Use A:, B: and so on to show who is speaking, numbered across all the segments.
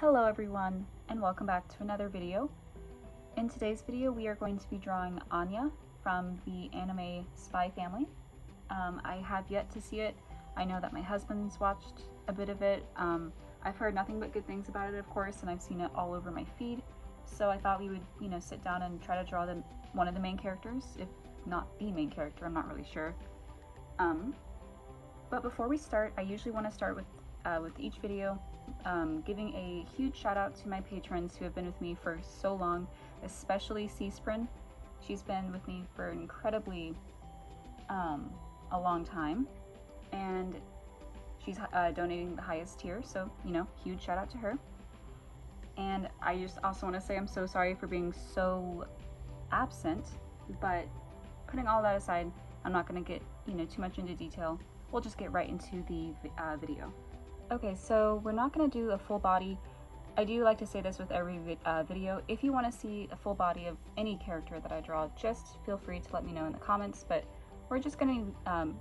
A: Hello everyone, and welcome back to another video. In today's video we are going to be drawing Anya from the anime Spy Family. I have yet to see it. I know that my husband's watched a bit of it. I've heard nothing but good things about it, of course, and I've seen it all over my feed. So I thought we would, sit down and try to draw one of the main characters, if not the main character, I'm not really sure. But before we start, I usually want to start with each video giving a huge shout out to my patrons who have been with me for so long, especially Seasprin. She's been with me for incredibly a long time, and she's donating the highest tier, so huge shout out to her. And I just also want to say I'm so sorry for being so absent, but putting all that aside, I'm not going to get too much into detail. We'll just get right into the video. Okay, so we're not going to do a full body. I do like to say this with every video. If you want to see a full body of any character that I draw, just feel free to let me know in the comments, but we're just going to,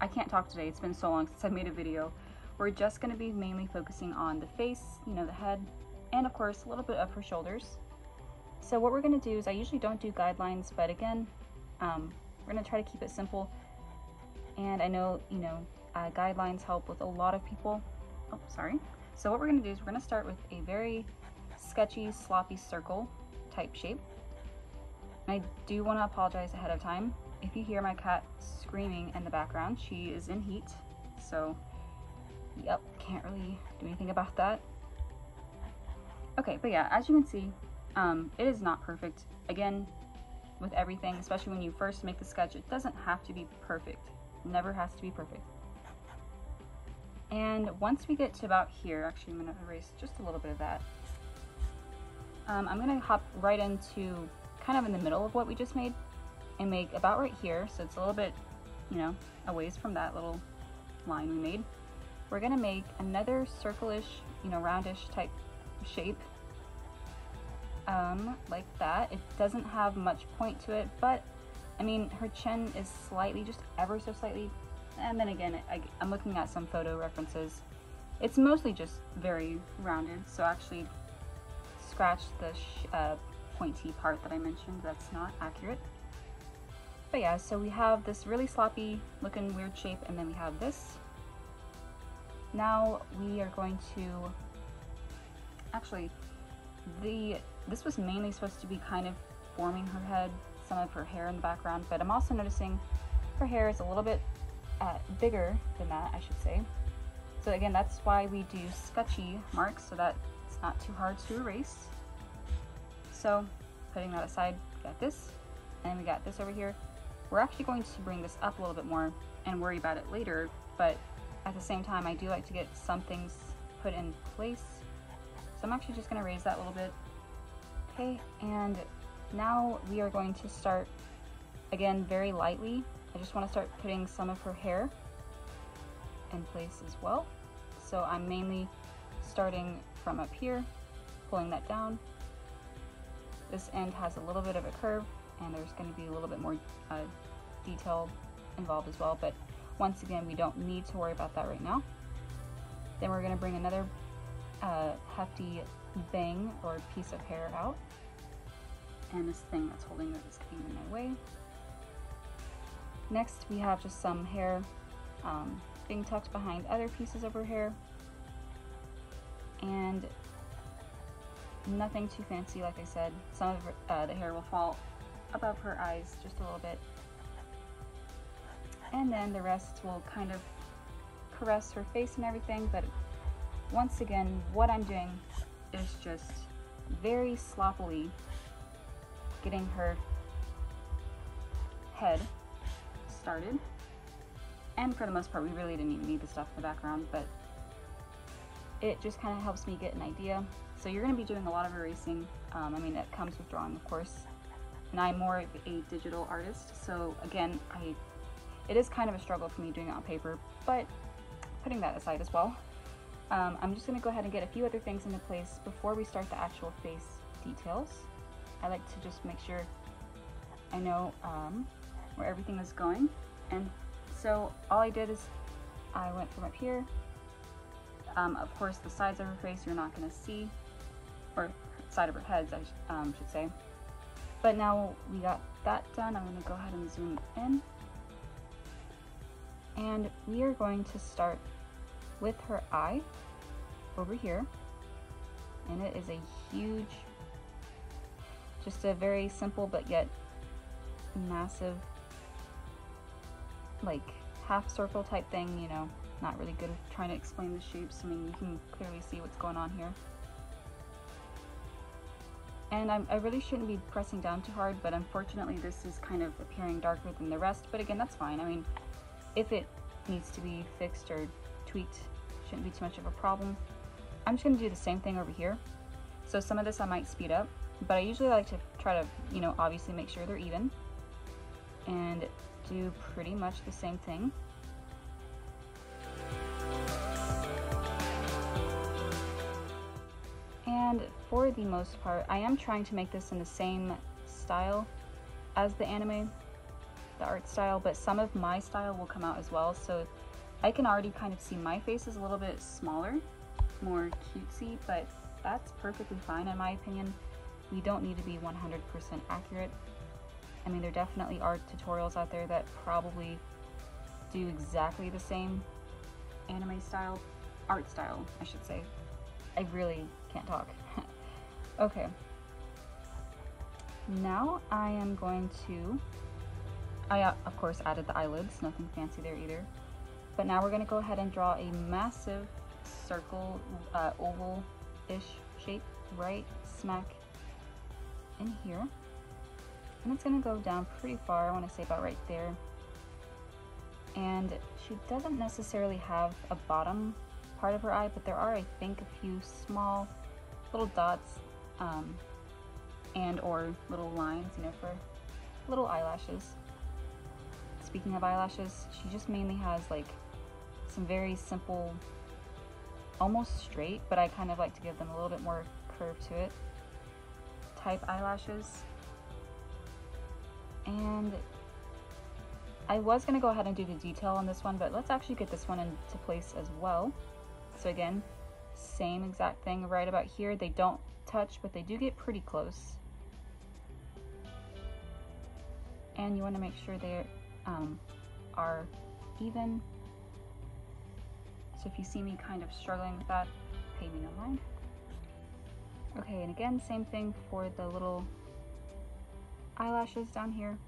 A: I can't talk today, it's been so long since I made a video. We're just going to be mainly focusing on the face, the head, and of course a little bit of her shoulders. So what we're going to do is, I usually don't do guidelines, but again, we're going to try to keep it simple. And I know, guidelines help with a lot of people. Oh, sorry. So what we're going to do is we're going to start with a very sketchy, sloppy circle type shape. And I do want to apologize ahead of time. If you hear my cat screaming in the background, she is in heat. So, yep, can't really do anything about that. Okay, but yeah, as you can see, it is not perfect. Again, with everything, especially when you first make the sketch, it doesn't have to be perfect. Never has to be perfect. And once we get to about here, actually I'm going to erase just a little bit of that. I'm going to hop right into kind of in the middle of what we just made and make about right here, so it's a little bit, a ways from that little line we made. We're going to make another circle-ish, roundish type shape, like that. It doesn't have much point to it, but I mean, her chin is slightly, just ever so slightly, and then again, I'm looking at some photo references. It's mostly just very rounded, so actually scratch the pointy part that I mentioned. That's not accurate. But yeah, so we have this really sloppy looking weird shape, and then we have this. Now we are going to, actually, this was mainly supposed to be kind of forming her head, some of her hair in the background, but I'm also noticing her hair is a little bit bigger than that, I should say. So again, that's why we do sketchy marks, so that it's not too hard to erase. So putting that aside, we got this, and we got this over here. We're actually going to bring this up a little bit more and worry about it later, but at the same time, I do like to get some things put in place. So I'm actually just going to raise that a little bit. Okay, and now we are going to start, again, very lightly. I just want to start putting some of her hair in place as well. So I'm mainly starting from up here, pulling that down. This end has a little bit of a curve, and there's going to be a little bit more detail involved as well, but once again, we don't need to worry about that right now. Then we're going to bring another hefty bang or piece of hair out, and this thing that's holding it is getting in my way. Next, we have just some hair being tucked behind other pieces of her hair, and nothing too fancy. Like I said, some of the hair will fall above her eyes just a little bit, and then the rest will kind of caress her face and everything. But once again, what I'm doing is just very sloppily getting her head started. And for the most part, we really didn't even need the stuff in the background, but it just kind of helps me get an idea. So you're going to be doing a lot of erasing. I mean, it comes with drawing, of course, and I'm more of a digital artist, so again, it is kind of a struggle for me doing it on paper, but putting that aside as well, I'm just going to go ahead and get a few other things into place before we start the actual face details. I like to just make sure I know where everything is going. And so all I did is I went from up here, Of course, the sides of her face you're not going to see, or side of her heads, I should say. But now we got that done, I'm going to go ahead and zoom in. And we are going to start with her eye over here. And it is a huge, just a very simple but yet massive, like half circle type thing, you know, not really good at trying to explain the shapes. I mean, you can clearly see what's going on here. And I really shouldn't be pressing down too hard, but unfortunately this is kind of appearing darker than the rest, but again, that's fine. I mean, if it needs to be fixed or tweaked, shouldn't be too much of a problem. I'm just going to do the same thing over here. So some of this I might speed up, but I usually like to try to, you know, obviously make sure they're even and do pretty much the same thing. And for the most part, I am trying to make this in the same style as the anime, the art style, but some of my style will come out as well. So I can already kind of see my face is a little bit smaller, more cutesy, but that's perfectly fine in my opinion. We don't need to be 100% accurate. I mean, there definitely are tutorials out there that probably do exactly the same anime style, art style, I should say. I really can't talk. Okay. Now I am going to, I of course added the eyelids, nothing fancy there either. But now we're going to go ahead and draw a massive circle, oval-ish shape right smack in here. And it's going to go down pretty far, I want to say about right there. And she doesn't necessarily have a bottom part of her eye, but there are, I think, a few small little dots and or little lines, you know, for little eyelashes. Speaking of eyelashes, she just mainly has like some very simple, almost straight, but I kind of like to give them a little bit more curve to it, type eyelashes. And I was going to go ahead and do the detail on this one, but let's actually get this one into place as well. So again, same exact thing right about here. They don't touch, but they do get pretty close. And you want to make sure they are even. So if you see me kind of struggling with that, pay me no mind. Okay, and again, same thing for the little eyelashes down here.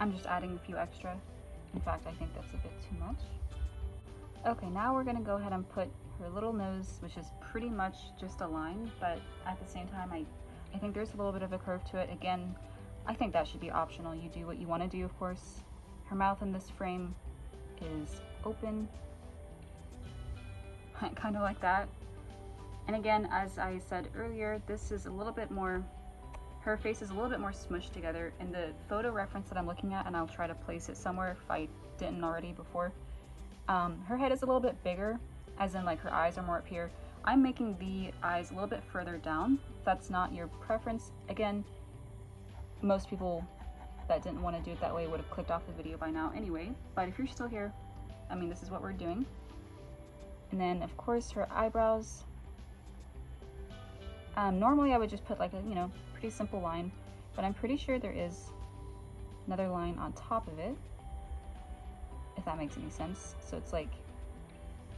A: I'm just adding a few extra. In fact, I think that's a bit too much. Okay, now we're gonna go ahead and put her little nose, which is pretty much just a line, but at the same time, I think there's a little bit of a curve to it. Again, I think that should be optional. You do what you want to do, of course. Her mouth in this frame is open, kind of like that. And again, as I said earlier, this is a little bit more, her face is a little bit more smushed together. In the photo reference that I'm looking at, and I'll try to place it somewhere if I didn't already before, her head is a little bit bigger, as in like her eyes are more up here. I'm making the eyes a little bit further down. If that's not your preference, again, most people that didn't want to do it that way would have clicked off the video by now anyway, but if you're still here, I mean, this is what we're doing. And then of course her eyebrows, normally I would just put like a, you know, pretty simple line, but I'm pretty sure there is another line on top of it, if that makes any sense. So it's like,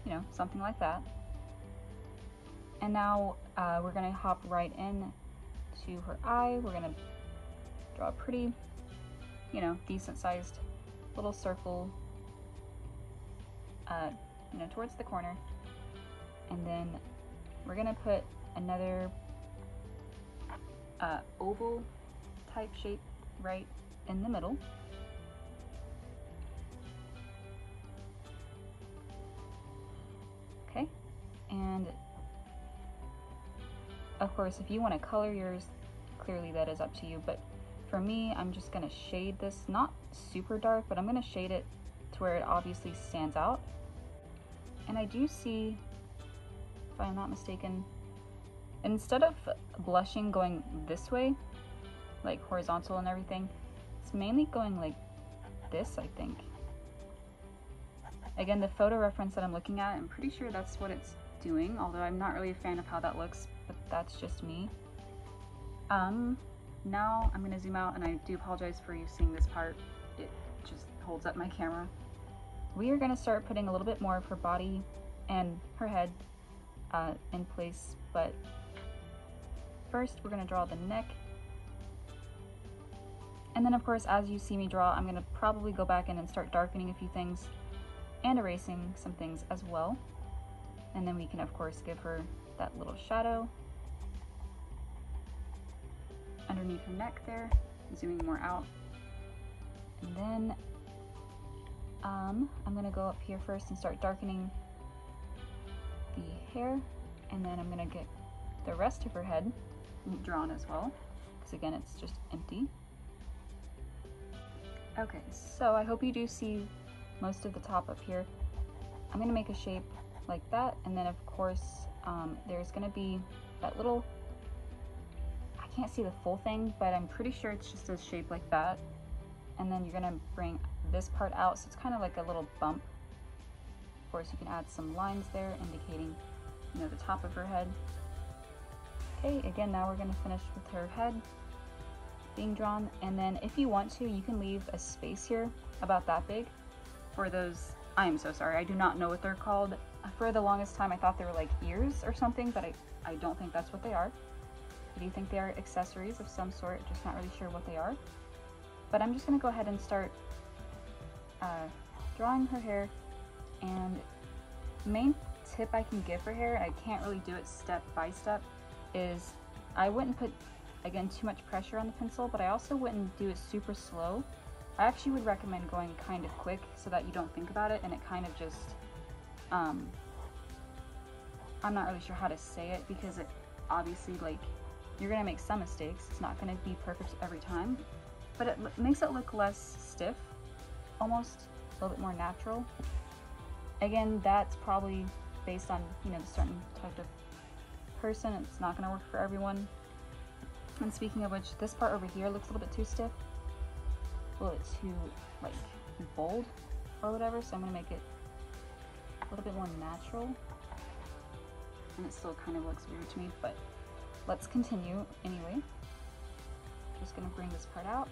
A: you know, something like that. And now we're gonna hop right in to her eye. We're gonna draw a pretty, you know, decent sized little circle, you know, towards the corner. And then we're gonna put another oval type shape right in the middle. Okay, and of course, if you want to color yours, clearly that is up to you, but for me, I'm just going to shade this, not super dark, but I'm going to shade it to where it obviously stands out. And I do see, if I'm not mistaken, instead of blushing going this way, like horizontal and everything, it's mainly going like this, I think. Again, the photo reference that I'm looking at, I'm pretty sure that's what it's doing, although I'm not really a fan of how that looks, but that's just me. Now I'm gonna zoom out, and I do apologize for you seeing this part. It just holds up my camera. We are gonna start putting a little bit more of her body and her head in place, but first we're gonna draw the neck. And then of course, as you see me draw, I'm gonna probably go back in and start darkening a few things and erasing some things as well. And then we can of course give her that little shadow underneath her neck there, zooming more out. And then I'm gonna go up here first and start darkening the hair, and then I'm gonna get the rest of her head drawn as well, because again, it's just empty. Okay, so I hope you do see most of the top up here. I'm gonna make a shape like that, and then of course there's gonna be that little, I can't see the full thing, but I'm pretty sure it's just a shape like that. And then you're gonna bring this part out, so it's kind of like a little bump. Of course, you can add some lines there indicating, you know, the top of her head. Okay, again, now we're gonna finish with her head being drawn, and then if you want to, you can leave a space here about that big for those, I am so sorry, I do not know what they're called. For the longest time I thought they were like ears or something, but I don't think that's what they are. I do think they are accessories of some sort, just not really sure what they are. But I'm just gonna go ahead and start drawing her hair, and main tip I can give for hair, I can't really do it step by step, is I wouldn't put, again, too much pressure on the pencil, but I also wouldn't do it super slow. I actually would recommend going kind of quick so that you don't think about it and it kind of just, I'm not really sure how to say it, because it obviously, like, you're gonna make some mistakes. It's not gonna be perfect every time, but it makes it look less stiff, almost a little bit more natural. Again, that's probably based on, you know, the certain type of person. It's not gonna work for everyone. And speaking of which, this part over here looks a little bit too stiff, a little bit too, like, bold or whatever, so I'm gonna make it a little bit more natural. And it still kind of looks weird to me, but let's continue anyway. Just gonna bring this part out,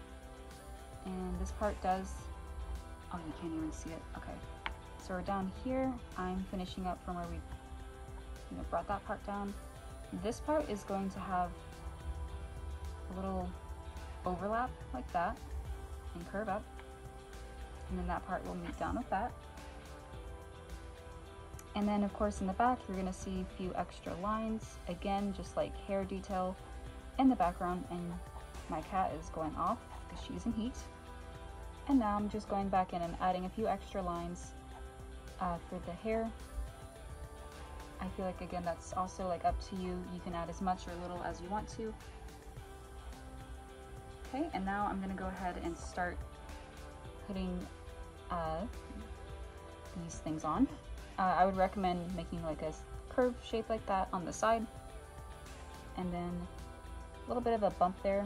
A: and this part does, oh, you can't even see it, okay. So we're down here, I'm finishing up from where we, you know, brought that part down. This part is going to have a little overlap like that and curve up, and then that part will meet down with that. And then of course in the back you're gonna see a few extra lines, again just like hair detail in the background, and my cat is going off because she's in heat. And now I'm just going back in and adding a few extra lines for the hair. I feel like, again, that's also like up to you. You can add as much or little as you want to. Okay, and now I'm gonna go ahead and start putting these things on. I would recommend making like a curved shape like that on the side, and then a little bit of a bump there.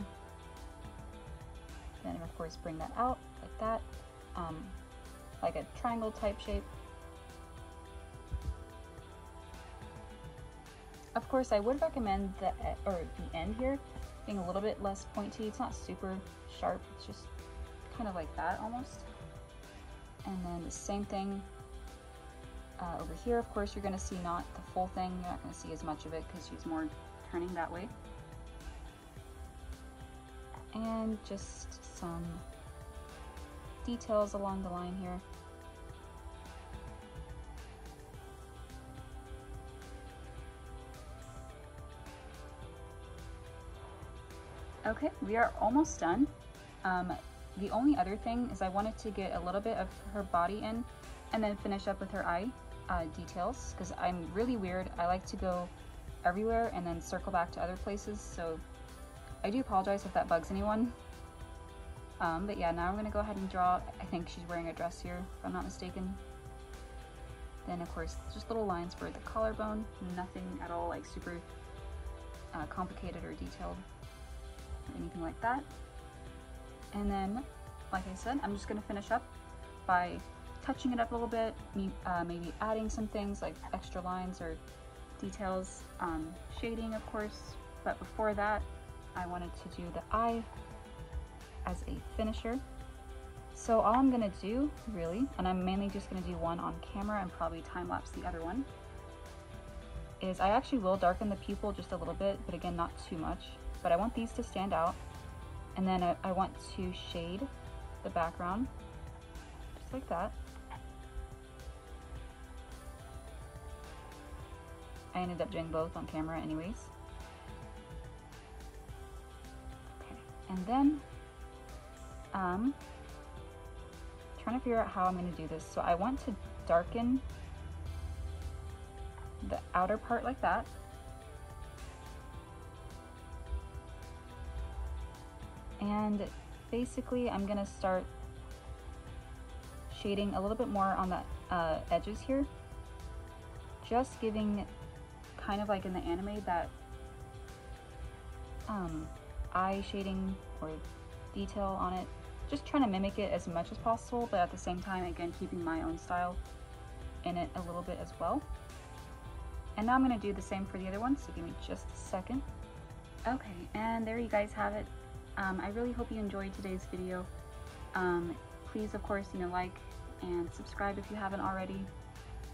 A: Then of course bring that out like that, like a triangle type shape. Of course, I would recommend the end here being a little bit less pointy. It's not super sharp, it's just kind of like that almost. And then the same thing over here. Of course, you're going to see not the full thing. You're not going to see as much of it because she's more turning that way. And just some details along the line here. Okay, we are almost done. The only other thing is I wanted to get a little bit of her body in and then finish up with her eye details, because I'm really weird. I like to go everywhere and then circle back to other places, so I do apologize if that bugs anyone. But yeah, now I'm gonna go ahead and draw. I think she's wearing a dress here, if I'm not mistaken. Then of course, just little lines for the collarbone, nothing at all like super complicated or detailed or anything like that. And then, like I said, I'm just gonna finish up by touching it up a little bit, maybe adding some things like extra lines or details, shading of course, but before that I wanted to do the eye as a finisher. So all I'm gonna do really, and I'm mainly just gonna do one on camera and probably time-lapse the other one, is I actually will darken the pupil just a little bit, but again not too much, but I want these to stand out, and then I want to shade the background just like that. I ended up doing both on camera anyways. Okay, and then trying to figure out how I'm going to do this. So I want to darken the outer part like that. And basically I'm going to start shading a little bit more on the edges here, just giving kind of like in the anime that eye shading or detail on it, just trying to mimic it as much as possible, but at the same time again keeping my own style in it a little bit as well. And now I'm going to do the same for the other one, so give me just a second. Okay, and there you guys have it. I really hope you enjoyed today's video. Please of course, you know, like and subscribe if you haven't already.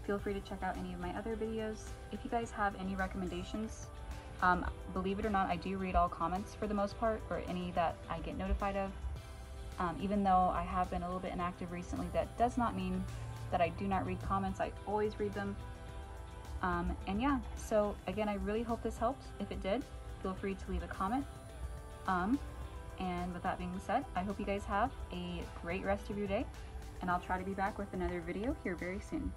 A: Feel free to check out any of my other videos. If you guys have any recommendations, believe it or not, I do read all comments for the most part, or any that I get notified of. Even though I have been a little bit inactive recently, that does not mean that I do not read comments. I always read them. And yeah, so again, I really hope this helped. If it did, feel free to leave a comment. And with that being said, I hope you guys have a great rest of your day, and I'll try to be back with another video here very soon.